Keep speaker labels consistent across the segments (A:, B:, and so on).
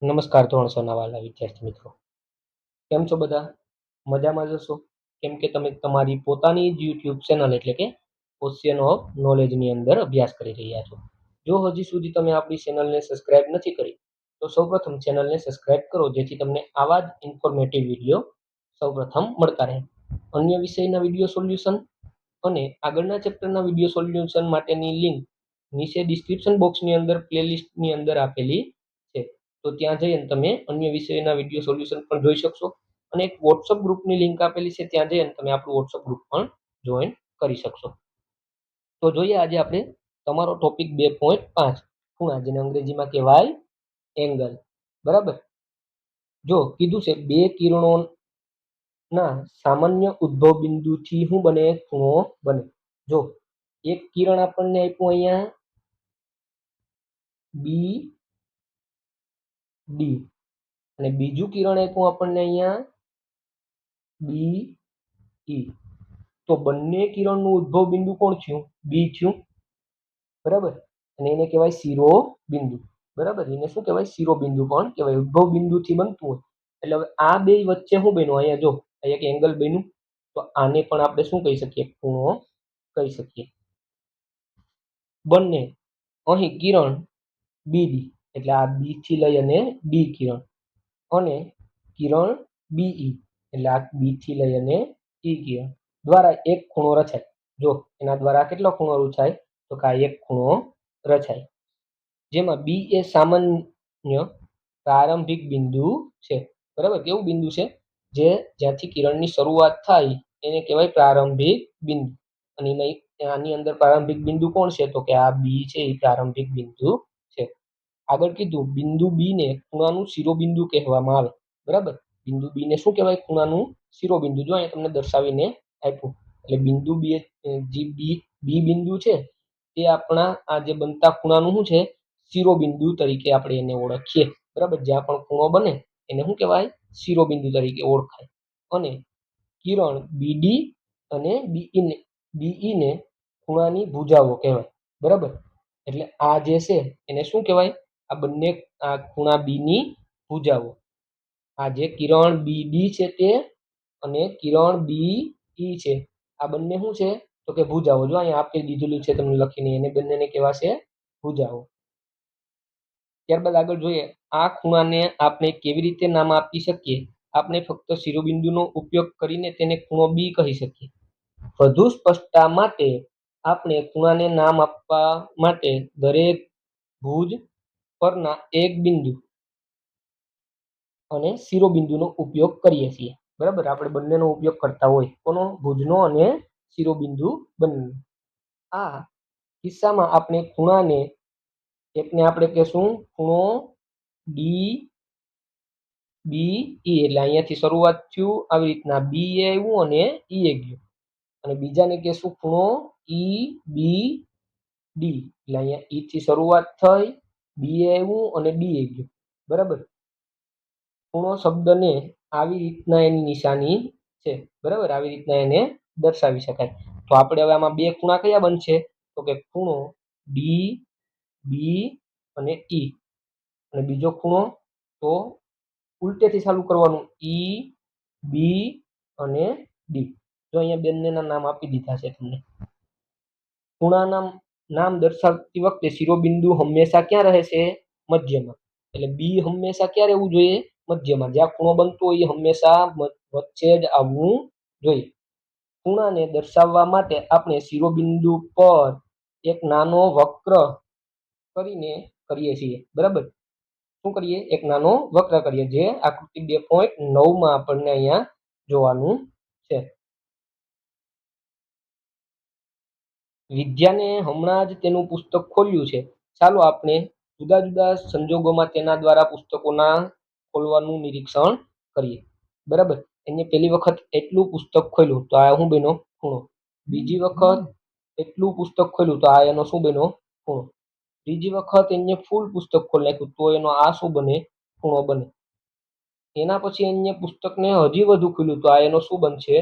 A: નમસ્કાર ધોરણસરના વાલા વિદ્યાર્થી મિત્રો, કેમ છો બધા? મજામાં જ હશો? કેમ કે તમે તમારી પોતાની જ યુટ્યુબ ચેનલ એટલે કે ઓશિયન ઓફ નોલેજની અંદર અભ્યાસ કરી રહ્યા છો. જો હજી સુધી તમે આપણી ચેનલને સબસ્ક્રાઇબ નથી કરી તો સૌપ્રથમ ચેનલને સબસ્ક્રાઇબ કરો, જેથી તમને આવા જ ઇન્ફોર્મેટિવ વિડીયો સૌપ્રથમ મળતા રહે. અન્ય વિષયના વિડીયો સોલ્યુશન અને આગળના ચેપ્ટરના વિડીયો સોલ્યુશન માટેની લિંક નીચે ડિસ્ક્રિપ્શન બોક્સની અંદર પ્લેલિસ્ટની અંદર આપેલી છે. તો ત્યાં જઈને તમે અન્ય વિષયના વિડીયો સોલ્યુશન પણ જોઈ શકશો અને એક વોટ્સઅપ ગ્રુપની લિંક આપેલી છે, ત્યાં જઈને તમે આપણું વોટ્સઅપ ગ્રુપ પણ જોઈન કરી શકશો. તો જોઈએ આજે આપણે તમારો ટોપિક 2.5 ખૂણા, જેને અંગ્રેજીમાં કહેવાય એંગલ. બરાબર. જો કીધું છે બે કિરણોના સામાન્ય ઉદ્ભવ બિંદુથી શું બને? ખૂણો બને. જો એક કિરણ આપણને આપ્યું અહીંયા બી ડી અને બીજું કિરણ આપ્યું આપણને અહીંયા બી ઈ. તો બંને કિરણનું ઉદ્ભવ બિંદુ કોણ થયું? બી થયું. બરાબર. અને એને કહેવાય શિરોબિંદુ. બરાબર. એને શું કહેવાય? શિરોબિંદુ પણ કહેવાય. ઉદ્ભવ બિંદુથી બનતું હોય એટલે હવે આ બે વચ્ચે શું બન્યું? અહીંયા જો અહીંયા એક એંગલ બન્યું, તો આને પણ આપણે શું કહી શકીએ? ખૂણો કહી શકીએ. બંને અહીં કિરણ બીડી એટલે આ બી થી લઈ અને ડી કિરણ, અને કિરણ બીઈ એટલે આ બી થી લઈ અને ઈ કિરણ દ્વારા એક ખૂણો રચાય. જો એના દ્વારા કેટલો ખૂણો રચાય? તો કે આ એક ખૂણો રચાય, જેમાં બી એ સામાન્ય પ્રારંભિક બિંદુ છે. બરાબર. કેવું બિંદુ છે? જે જ્યાંથી કિરણની શરૂઆત થાય એને કહેવાય પ્રારંભિક બિંદુ. અને આની અંદર પ્રારંભિક બિંદુ કોણ છે? તો કે આ બી છે, એ પ્રારંભિક બિંદુ છે. આગળ કીધું બિંદુ બી ને ખૂણાનું શિરોબિંદુ કહેવામાં આવે. બરાબર. બિંદુ બી ને શું કહેવાય? ખૂણાનું શિરોબિંદુ. જો અહીંયા તમને દર્શાવીને આપ્યું. એટલે બિંદુ બી જે બી બિંદુ છે તે આપણા આ જે બનતા ખૂણાનું શું છે? શિરોબિંદુ તરીકે આપણે એને ઓળખીએ. બરાબર. જ્યાં પણ ખૂણો બને એને શું કહેવાય? શિરોબિંદુ તરીકે ઓળખાય. અને કિરણ બીડી અને બીઈ ને ખૂણાની ભુજાઓ કહેવાય. બરાબર. એટલે આ જે છે એને શું કહેવાય? આ બંને આ ખૂણા બી ની ભુજાઓ. આ જે કિરણ બીડી છે તે અને કિરણ બીઈ છે, આ બંને શું છે? તો કે ભુજાઓ. જો અહીંયા આપી દીધેલું છે તમને લખીને, એને બંનેને કહેવાશે ભુજાઓ. ત્યારબાદ આગળ જોઈએ આ ખૂણાને આપણે કેવી રીતે નામ આપી શકીએ? આપણે ફક્ત શિરોબિંદુનો ઉપયોગ કરીને તેને ખૂણો બી કહી શકીએ. વધુ સ્પષ્ટતા માટે આપણે ખૂણાને નામ આપવા માટે દરેક ભુજ પરના એક બિંદુ અને શિરોબિંદુનો ઉપયોગ કરીએ છીએ. બરાબર. આપણે બંનેનો ઉપયોગ કરતા હોય. કોનો? ભુજનો અને શિરોબિંદુ બંને. આ કિસ્સામાં આપણે ખૂણાને એકને આપણે કહેશું ખૂણો ડી બી ઈ, એટલે અહીંયાથી શરૂઆત થયું, આવી રીતના બી એ આવ્યું અને ઈ એ ગયું. અને બીજાને કહેશું ખૂણો ઈ બી ડી, એટલે અહીંયા ઈ થી શરૂઆત થઈ, બી એ આવ્યું અને ડી એ ગયું. બરાબર. ખૂણો શબ્દને આવી રીતના એની નિશાની છે. બરાબર. આવી રીતના એને દર્શાવી શકાય. તો આપણે હવે આમાં બે ખૂણા કયા બનશે? તો કે ખૂણો ડી બી અને ઈ, અને બીજો ખૂણો તો ઉલટેથી ચાલુ કરવાનું, ઈ બી અને ડી. જો અહીંયા બંનેના નામ આપી દીધા છે તમને. ખૂણાના નામ દર્શાવતી વખતે શિરોબિંદુ હંમેશા ક્યાં રહે છે? મધ્યમાં. એટલે બી હંમેશા ક્યાં રહેવું જોઈએ? મધ્યમાં. જ્યાં ખૂણો બનતો હોય એ હંમેશા વચ્ચે જ આવવું જોઈએ. ખૂણાને દર્શાવવા માટે આપણે શિરોબિંદુ પર એક નાનો વક્ર કરીને કરીએ છીએ. બરાબર. શું કરીએ? એક નાનો વક્ર કરીએ, જે આકૃતિ 2.9 માં આપણને અહીંયા જોવાનું છે. વિદ્યાને હમણાં જ તેનું પુસ્તક ખોલ્યું છે. ચાલો આપણે જુદા જુદા સંજોગોમાં તેના દ્વારા પુસ્તકોના ખોલવાનું નિરીક્ષણ કરીએ. બરાબર. એને પહેલી વખત એટલું પુસ્તક ખોલ્યું તો આ શું બન્યો? ખૂણો. બીજી વખત એટલું પુસ્તક ખોલ્યું તો આ એનો શું બન્યો? ખૂણો. ત્રીજી વખત એને ફૂલ પુસ્તક ખોલી નાખ્યું તો એનો આ શું બને? ખૂણો બને. એના પછી એને પુસ્તકને હજી વધુ ખોલ્યું તો આ એનો શું બનશે?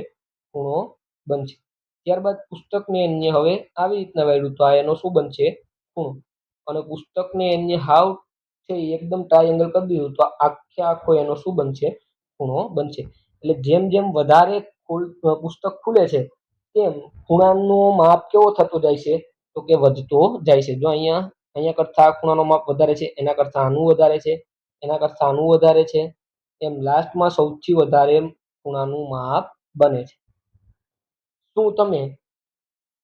A: ખૂણો બનશે. ત્યારબાદ પુસ્તકને એને હવે આવી રીતના વાળ્યું તો આ એનો શું બનશે? ખૂણો. અને પુસ્તકને એને હાવ છે એ એકદમ ટ્રાયેંગલ કરી દીધું તો આખે આખો એનો શું બનશે? ખૂણો બનશે. એટલે જેમ જેમ વધારે પુસ્તક ખુલે છે તેમ ખૂણાનો માપ કેવો થતો જાય છે? તો કે વધતો જાય છે. જો અહીંયા કરતા આ ખૂણાનો માપ વધારે છે, એના કરતા આનું વધારે છે, એના કરતા આનું વધારે છે, એમ લાસ્ટમાં સૌથી વધારે ખૂણાનું માપ બને છે. શું તમે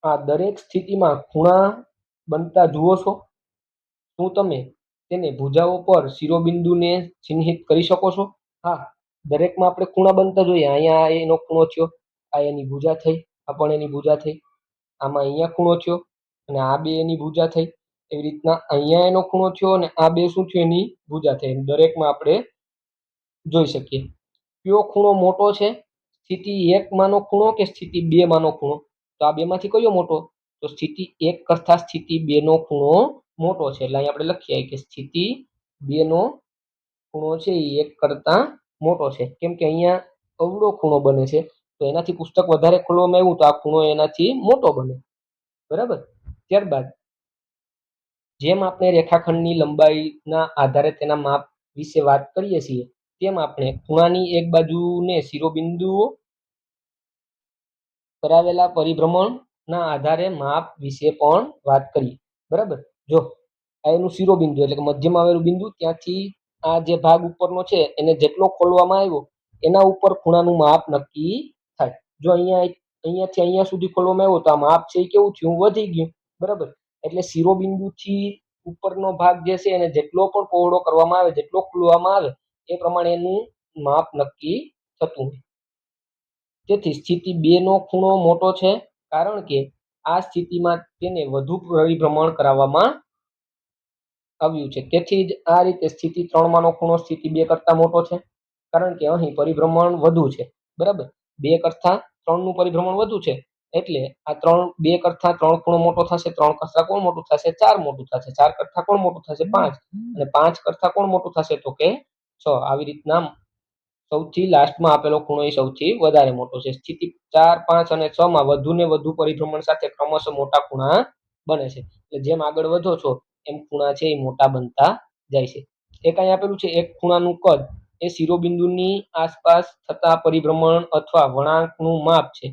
A: આ દરેક સ્થિતિમાં ખૂણા બનતા જુઓ છો? શું તમે તેને ભુજાઓ પર શિરોબિંદુને ચિહ્નિત કરી શકો છો? હા, દરેકમાં આપણે ખૂણા બનતા જોઈએ. અહીંયા એનો ખૂણો થયો, આ એની ભુજા થઈ, આ પણ એની ભુજા થઈ, આમાં અહીંયા ખૂણો થયો અને આ બે એની ભુજા થઈ. એવી રીતના અહીંયા એનો ખૂણો થયો અને આ બે શું થયું? એની ભુજા થઈ. દરેકમાં આપણે જોઈ શકીએ. કયો ખૂણો મોટો છે? સ્થિતિ 1 માનો ખૂણો કે સ્થિતિ 2 માનો ખૂણો? તો આ બેમાંથી કયો મોટો? તો સ્થિતિ 1 કરતા સ્થિતિ 2 નો ખૂણો મોટો છે. એટલે અહીં આપણે લખીએ કે સ્થિતિ 2 નો ખૂણો છે એ 1 કરતા મોટો છે. કેમ કે અહીંયા અવળો ખૂણો બને છે, તો એનાથી પુસ્તક વધારે ખોલવામાં આવ્યું તો આ ખૂણો એનાથી મોટો બને. બરાબર. ત્યારબાદ જેમ આપણે રેખાખંડની લંબાઈના આધારે તેના માપ વિશે વાત કરીએ છીએ, તેમ આપણે ખૂણાની એક બાજુને શિરોબિંદુઓ કરાવેલા પરિભ્રમણના આધારે માપ વિશે પણ વાત કરીએ. બરાબર. જો આ એનું શિરોબિંદુ એટલે કે મધ્યમાં આવેલું બિંદુ, ત્યાંથી આ જે ભાગ ઉપરનો છે એને જેટલો ખોલવામાં આવ્યો એના ઉપર ખૂણાનું માપ નક્કી થાય. જો અહીંયાથી અહીંયા સુધી ખોલવામાં આવ્યો તો આ માપ છે એ કેવું થયું? વધી ગયું. બરાબર. એટલે શિરોબિંદુથી ઉપરનો ભાગ જે છે એને જેટલો પણ પહોળો કરવામાં આવે, જેટલો ખોલવામાં આવે એ પ્રમાણે એનું માપ નક્કી થતું હોય. તેથી સ્થિતિ 2 નો ખૂણો મોટો છે, કારણ કે આ સ્થિતિમાં તેને વધુ પરિભ્રમણ કરાવવામાં આવ્યું છે. તેથી જ આ રીતે સ્થિતિ 3 માનો ખૂણો સ્થિતિ 2 કરતા મોટો છે, કારણ કે અહીં પરિભ્રમણ વધુ છે. બરાબર. 2 કરતા 3 નું પરિભ્રમણ વધુ છે, એટલે આ 2 કરતા 3 ખૂણો મોટો થશે, 3 કરતા કોણ મોટું થશે? 4 મોટું થશે, 4 કરતા કોણ મોટું થશે? 5, અને 5 કરતા કોણ મોટું થશે? તો કે 6. આવી રીતના સૌથી લાસ્ટમાં આપેલો ખૂણો એ સૌથી વધારે મોટો છે. સ્થિતિ 4, 5 અને 6 માં વધુ ને વધુ પરિભ્રમણ સાથે ક્રમશઃ મોટા ખૂણા બને છે. એટલે જેમ આગળ વધો છો એમ ખૂણા છે એ મોટા બનતા જાય છે. એક અહીં આપેલું છે, એક ખૂણાનું કદ એ શિરોબિંદુની આસપાસ થતા પરિભ્રમણ અથવા વળાંકનું માપ છે,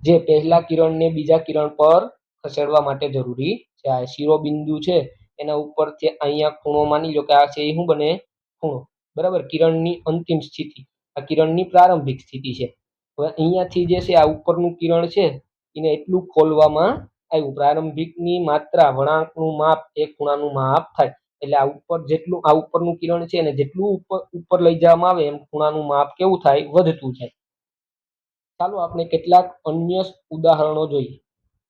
A: જે પહેલા કિરણને બીજા કિરણ પર ખસેડવા માટે જરૂરી છે. આ શિરોબિંદુ છે એના ઉપરથી અહીંયા ખૂણો માની લો કે આ છે એ શું બને? ખૂણો. બરાબર. કિરણની અંતિમ સ્થિતિ, આ કિરણની પ્રારંભિક સ્થિતિ છે. હવે અહીંયાથી જે છે આ ઉપરનું કિરણ છે એને એટલું ખોલવામાં આવ્યું. પ્રારંભિકની માત્રા વળાંકનું માપ એ ખૂણાનું માપ થાય. એટલે આ ઉપર જેટલું આ ઉપરનું કિરણ છે ને જેટલું ઉપર લઈ જવામાં આવે એમ ખૂણાનું માપ કેવું થાય? વધતું જાય. ચાલો આપણે કેટલાક અન્ય ઉદાહરણો જોઈએ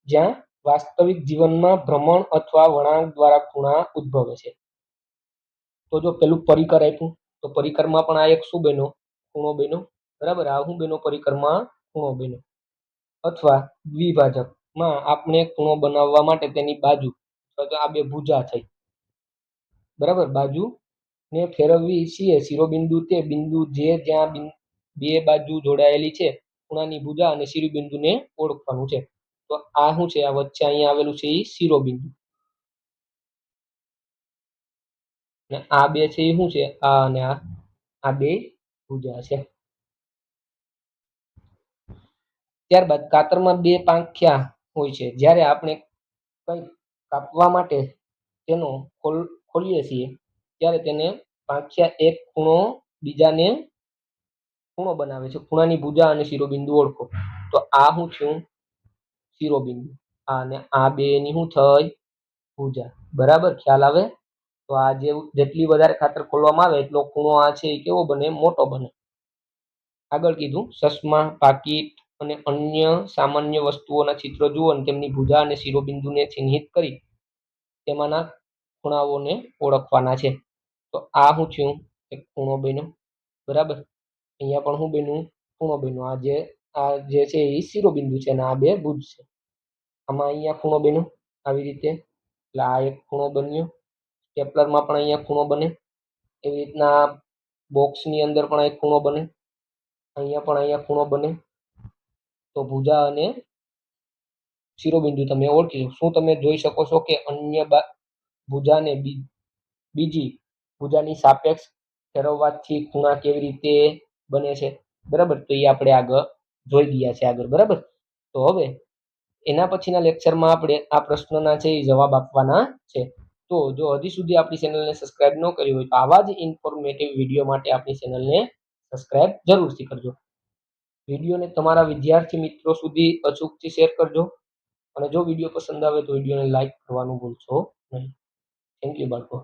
A: જ્યાં વાસ્તવિક જીવનમાં ભ્રમણ અથવા વળાંક દ્વારા ખૂણા ઉદ્ભવે છે. તો જો પેલું પરિકર આપ્યું, તો પરિકરમાં પણ આ એક શું બન્યો? ખૂણો બન્યો. બરાબર. આ શું બન્યો? પરિકરમાં ખૂણો બન્યો. અથવા દ્વિભાજકમાં આપણે ખૂણો બનાવવા માટે તેની બાજુ, તો આ બે ભુજા થઈ. બરાબર. બાજુ ને ફેરવવી છીએ. શિરોબિંદુ તે બિંદુ જે જ્યાં બે બાજુ જોડાયેલી છે, ખૂણાની ભુજા અને શિરોબિંદુને ઓળખવાનું છે. તો આ શું છે? આ વચ્ચે અહીંયા આવેલું છે એ શિરોબિંદુ, અને આ બે છે એ શું છે? આ અને આ બે ભુજા છે. ત્યારબાદ કાતરમાં બે પાંખ્યા હોય છે. જ્યારે આપણે કંઈક કાપવા માટે તેનો ખોલીએ છીએ ત્યારે તેને પાંખ્યા એક ખૂણો બીજાને ખૂણો બનાવે છે. ખૂણાની ભુજા અને શિરોબિંદુ ઓળખો. તો આ શું થયું? શિરોબિંદુ. અને આ બે ની શું થઈ? ભુજા. બરાબર. ખ્યાલ આવે? તો આ જેટલી વધારે ખાતર ખોલવામાં આવે એટલો ખૂણો આ છે એ કેવો બને? મોટો બને. આગળ કીધું, ચશ્મા, પાકીટ અને અન્ય સામાન્ય વસ્તુઓના ચિત્ર જુઓ અને તેમની ભુજા અને શિરોબિંદુને ચિહ્નિત કરી તેમાંના ખૂણાઓને ઓળખવાના છે. તો આ શું થયું? એક ખૂણો બન્યો. બરાબર. અહીંયા પણ શું બન્યું? ખૂણો બન્યો. આ જે છે એ શિરોબિંદુ છે અને આ બે ભુજ છે. આમાં અહીંયા ખૂણો બન્યો આવી રીતે. એટલે આ એક ખૂણો બન્યો. સ્ટેપલરમાં પણ અહીંયા ખૂણો બને. એવી રીતના બોક્સની અંદર પણ એક ખૂણો બને. અહીંયા ખૂણો બને. તો ભુજા અને શિરોબિંદુ તમે ઓળખી. શું તમે જોઈ શકો છો કે અન્ય ભુજાને બીજી ભુજાની સાપેક્ષ ફેરવવાથી ખૂણા કેવી રીતે બને છે, બરાબર. તો એ આપણે આગળ જોઈ ગયા છે આગળ, બરાબર. તો હવે એના પછીના લેક્ચરમાં આપણે આ પ્રશ્નના છે એ જવાબ આપવાના છે. તો જો હજી સુધી આપણી ચેનલને સબસ્ક્રાઇબ ન કરી હોય તો આવા જ ઇન્ફોર્મેટિવ વિડીયો માટે આપણી ચેનલને સબસ્ક્રાઇબ જરૂરથી કરજો. વિડીયોને તમારા વિદ્યાર્થી મિત્રો સુધી અચૂકથી શેર કરજો અને જો વિડીયો પસંદ આવે તો વિડીયોને લાઈક કરવાનું ભૂલશો નહીં. થેન્ક યુ બાળકો.